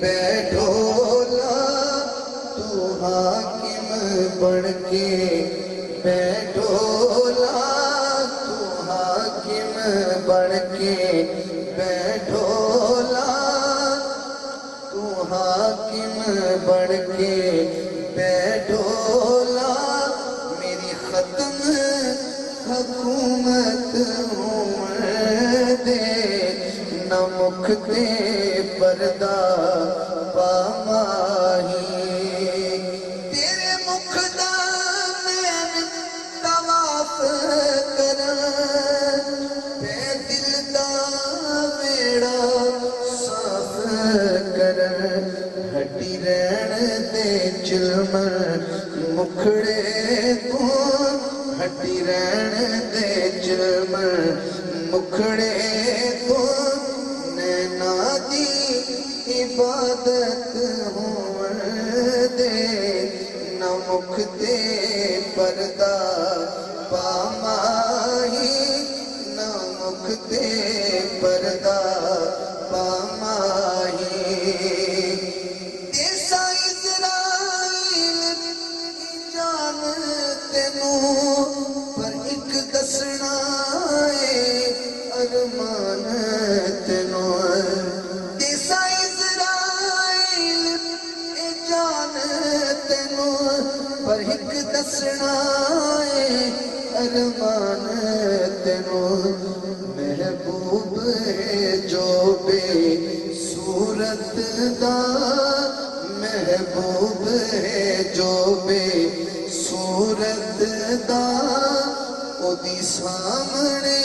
बैठोला तू हाकिम बनके बैठोला तू हाकिम बनके बैठोला तू हाकिम बनके बैठोला मेरी खत्म हुकूमत दे न मुख ते पर्दा पामाही तेरे मुख दा मैं तवाफ कर दिल दा मेरा साफ कर हटी रहन दे चिलमन मुखड़े को हटी रहन दे चिलमन मुखड़े को नैना दी इबादत होवन दे न मुख ते पर्दा पामाही न मुख ते पर्दा पामाही ऐसा इज़राइल जान तेनू पर एक दसना अरमान तेनू ऐसा इज़राइल जान तेनू पर एक दसना अरमान तेनू महबूब जो बे सूरत दा महबूब जो बे सूरत दा ओदी सामने